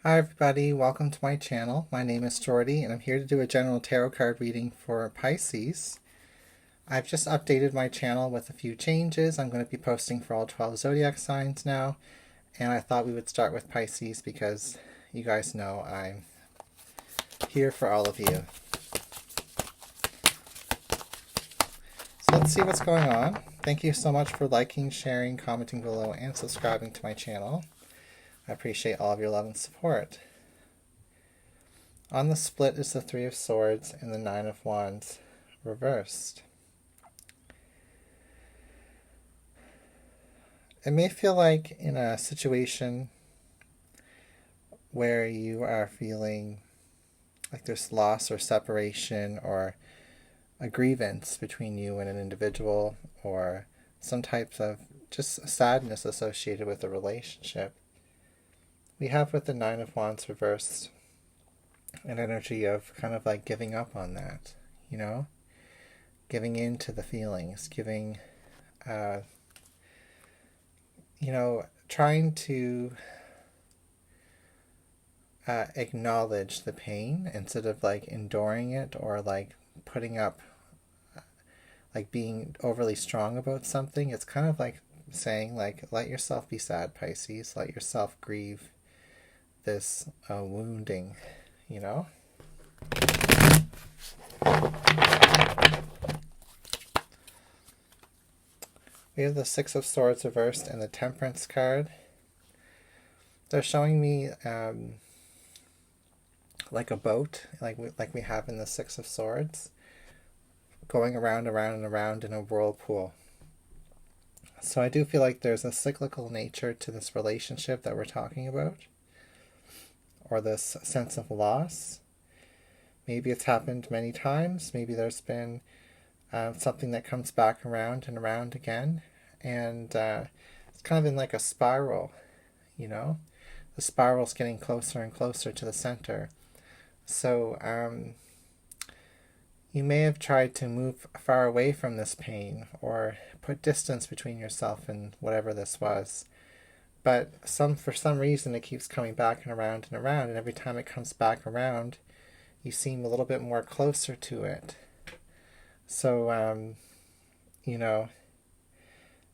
Hi everybody, welcome to my channel. My name is Jordy and I'm here to do a general tarot card reading for Pisces. I've just updated my channel with a few changes. I'm going to be posting for all 12 zodiac signs now, and I thought we would start with Pisces because you guys know I'm here for all of you. So let's see what's going on. Thank you so much for liking, sharing, commenting below, and subscribing to my channel. I appreciate all of your love and support. On the split is the Three of Swords and the Nine of Wands reversed. It may feel like in a situation where you are feeling like there's loss or separation or a grievance between you and an individual, or some types of just sadness associated with the relationship. We have with the Nine of Wands reversed an energy of kind of like giving up on that, giving in to the feelings, trying to acknowledge the pain instead of like enduring it or like putting up, like being overly strong about something. It's kind of like saying like, let yourself be sad, Pisces. Let yourself grieve this wounding, We have the Six of Swords reversed and the Temperance card. They're showing me like a boat, like we have in the Six of Swords, going around and around in a whirlpool. So I do feel like there's a cyclical nature to this relationship that we're talking about, or this sense of loss. Maybe it's happened many times. Maybe there's been something that comes back around and around again. And it's kind of in like a spiral, The spiral's getting closer and closer to the center. So you may have tried to move far away from this pain or put distance between yourself and whatever this was. But for some reason it keeps coming back and around, and every time it comes back around, you seem a little bit more closer to it. So,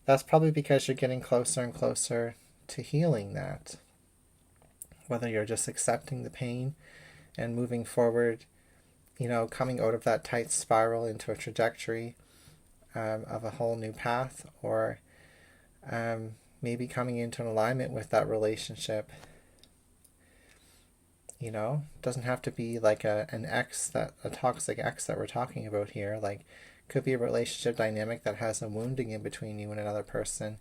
that's probably because you're getting closer and closer to healing that. Whether you're just accepting the pain and moving forward, coming out of that tight spiral into a trajectory of a whole new path, or maybe coming into an alignment with that relationship. It doesn't have to be like a toxic ex that we're talking about here. Like, could be a relationship dynamic that has a wounding in between you and another person,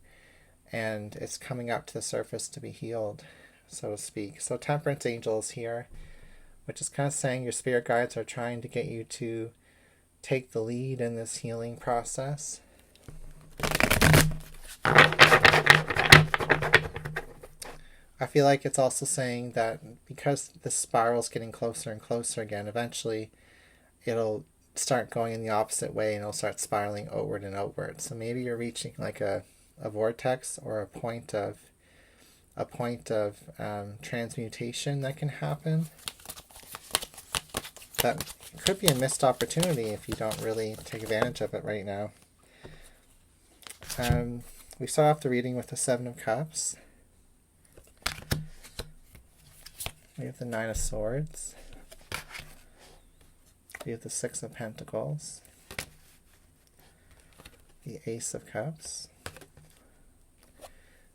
and it's coming up to the surface to be healed, so to speak. So Temperance Angel is here, which is kind of saying your spirit guides are trying to get you to take the lead in this healing process. I feel like it's also saying that because the spiral's getting closer and closer again, eventually it'll start going in the opposite way and it'll start spiraling outward and outward. So maybe you're reaching like a vortex or a point of transmutation that can happen. That could be a missed opportunity if you don't really take advantage of it right now. We start off the reading with the Seven of Cups. We have the Nine of Swords. We have the Six of Pentacles. The Ace of Cups.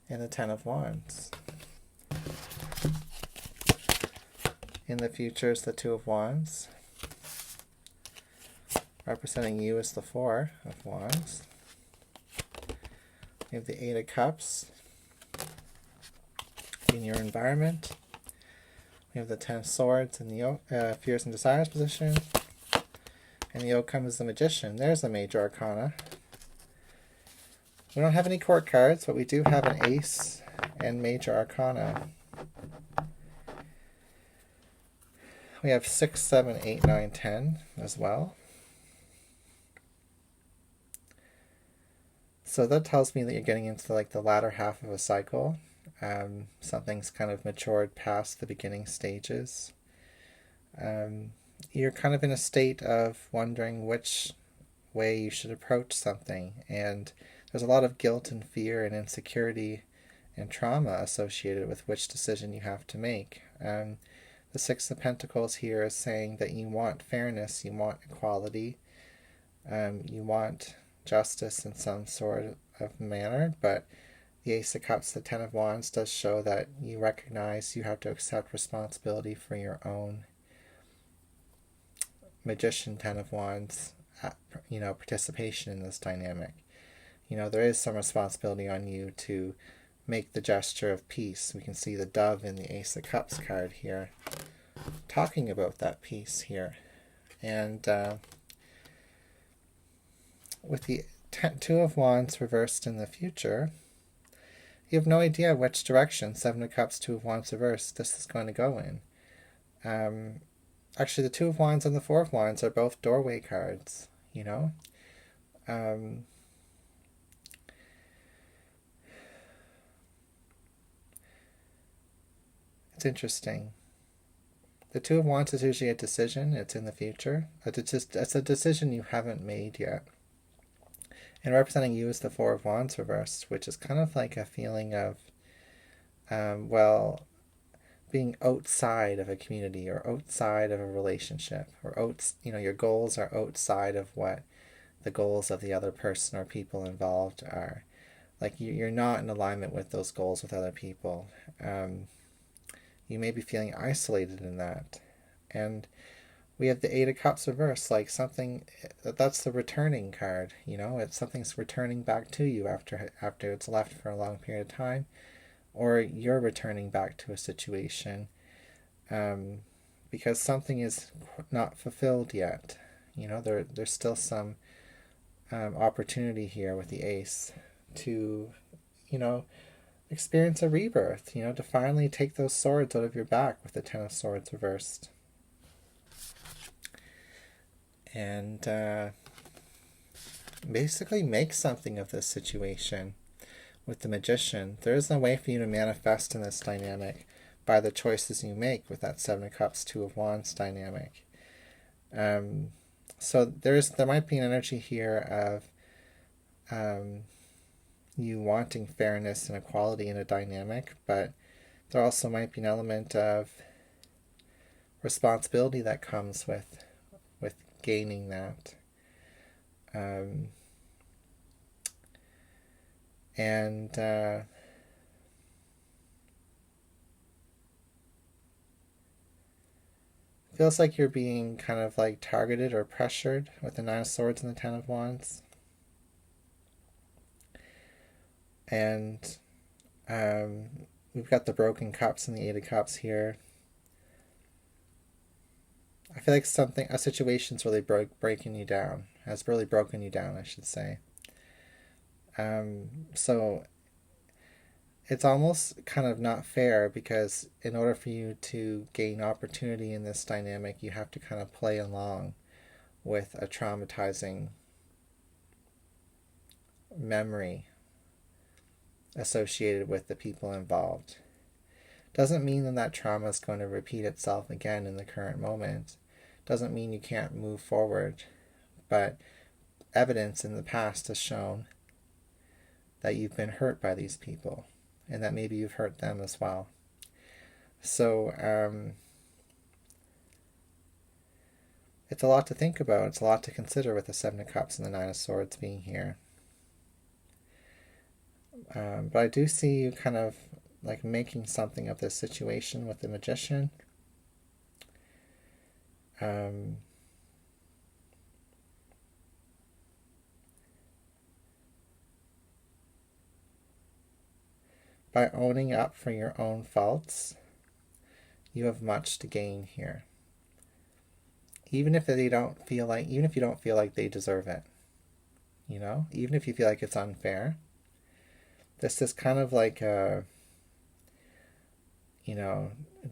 And the Ten of Wands. In the future is the Two of Wands. Representing you is the Four of Wands. We have the Eight of Cups in your environment. We have the Ten of Swords in the Fears and Desires position. And the outcome is the Magician. There's the Major Arcana. We don't have any court cards, but we do have an Ace and Major Arcana. We have 6, 7, 8, 9, 10 as well. So that tells me that you're getting into like the latter half of a cycle. Something's kind of matured past the beginning stages. You're kind of in a state of wondering which way you should approach something, and there's a lot of guilt and fear and insecurity and trauma associated with which decision you have to make. The Six of Pentacles here is saying that you want fairness, you want equality, you want justice in some sort of manner, but the Ace of Cups, the Ten of Wands, does show that you recognize you have to accept responsibility for your own. Magician, Ten of Wands, participation in this dynamic. There is some responsibility on you to make the gesture of peace. We can see the dove in the Ace of Cups card here, talking about that peace here. And with the Two of Wands reversed in the future, you have no idea which direction Seven of Cups, Two of Wands reversed this is going to go in. Actually, the Two of Wands and the Four of Wands are both doorway cards, It's interesting. The Two of Wands is usually a decision. It's in the future. It's a decision you haven't made yet. And representing you is the Four of Wands reversed, which is kind of like a feeling of, being outside of a community or outside of a relationship, or your goals are outside of what the goals of the other person or people involved are. Like you're not in alignment with those goals with other people. You may be feeling isolated in that. And we have the Eight of Cups reversed, like something, that's the returning card, it's something's returning back to you after it's left for a long period of time, or you're returning back to a situation because something is not fulfilled yet. There's still some opportunity here with the Ace to, experience a rebirth, to finally take those swords out of your back with the Ten of Swords reversed. And basically make something of this situation with the Magician. There is no way for you to manifest in this dynamic by the choices you make with that Seven of Cups, Two of Wands dynamic. So there might be an energy here of you wanting fairness and equality in a dynamic, but there also might be an element of responsibility that comes with gaining that. Feels like you're being kind of like targeted or pressured with the Nine of Swords and the Ten of Wands. And we've got the Broken Cups and the Eight of Cups here. I feel like a situation's really breaking you down. Has really broken you down, I should say. So it's almost kind of not fair, because in order for you to gain opportunity in this dynamic, you have to kind of play along with a traumatizing memory associated with the people involved. Doesn't mean that trauma is going to repeat itself again in the current moment. Doesn't mean you can't move forward, but evidence in the past has shown that you've been hurt by these people, and that maybe you've hurt them as well. So it's a lot to think about. It's a lot to consider with the Seven of Cups and the Nine of Swords being here. But I do see you kind of like making something of this situation with the Magician. By owning up for your own faults, you have much to gain here. Even if you don't feel like they deserve it, even if you feel like it's unfair, this is kind of like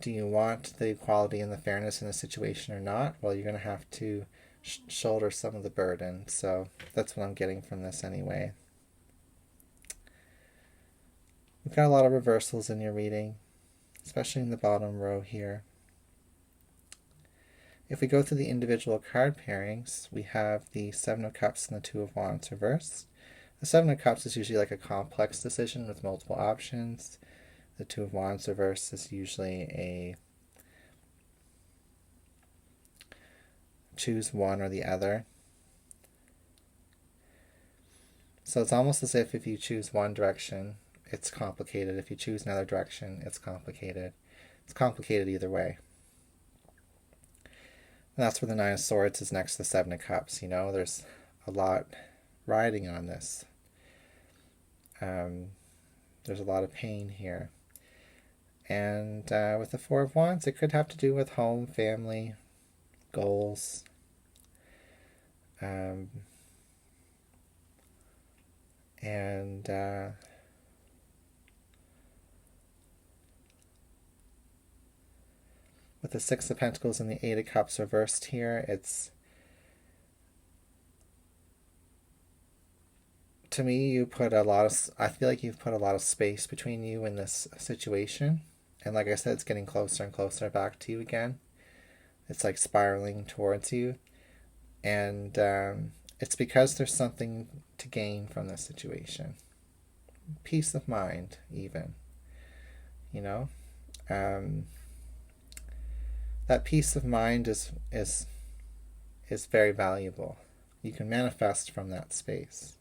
do you want the equality and the fairness in the situation or not? Well, you're going to have to shoulder some of the burden. So that's what I'm getting from this anyway. We've got a lot of reversals in your reading, especially in the bottom row here. If we go through the individual card pairings, we have the Seven of Cups and the Two of Wands reversed. The Seven of Cups is usually like a complex decision with multiple options. The Two of Wands reversed is usually a choose one or the other. So it's almost as if you choose one direction, it's complicated. If you choose another direction, it's complicated. It's complicated either way. And that's where the Nine of Swords is next to the Seven of Cups. There's a lot riding on this. There's a lot of pain here. And with the Four of Wands, it could have to do with home, family, goals. With the Six of Pentacles and the Eight of Cups reversed here, to me, I feel like you've put a lot of space between you and this situation. And like I said, it's getting closer and closer back to you again. It's like spiraling towards you. And it's because there's something to gain from this situation. Peace of mind, even. That peace of mind is very valuable. You can manifest from that space.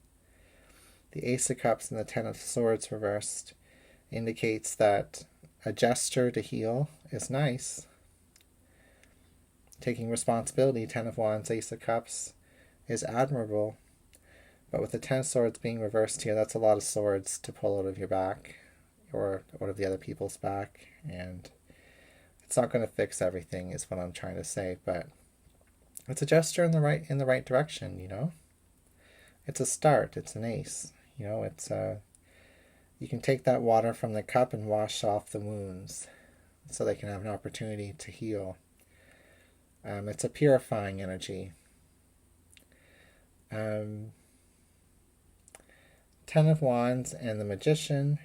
The Ace of Cups and the Ten of Swords reversed indicates that a gesture to heal is nice. Taking responsibility, Ten of Wands, Ace of Cups, is admirable. But with the Ten of Swords being reversed here, that's a lot of swords to pull out of your back or out of the other people's back. And it's not going to fix everything, is what I'm trying to say. But it's a gesture in the right direction, It's a start. It's an ace. You can take that water from the cup and wash off the wounds so they can have an opportunity to heal. It's a purifying energy. Ten of Wands and the Magician.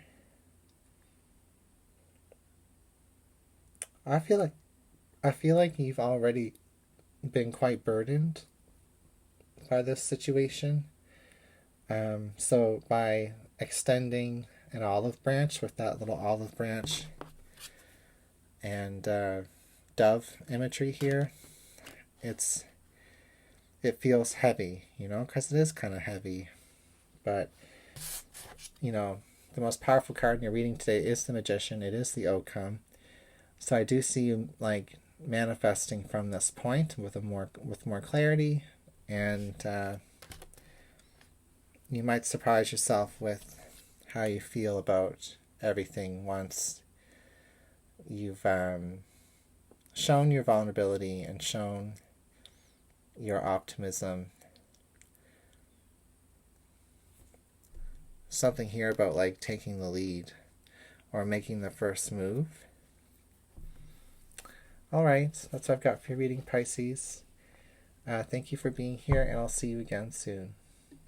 I feel like you've already been quite burdened by this situation. So by extending an olive branch with that little olive branch and dove imagery here, it feels heavy, because it is kind of heavy. But, the most powerful card in your reading today is the Magician. It is the outcome. So I do see you like manifesting from this point with more clarity, and you might surprise yourself with how you feel about everything once you've shown your vulnerability and shown your optimism. Something here about like taking the lead or making the first move. Alright, that's what I've got for your reading, Pisces. Thank you for being here, and I'll see you again soon.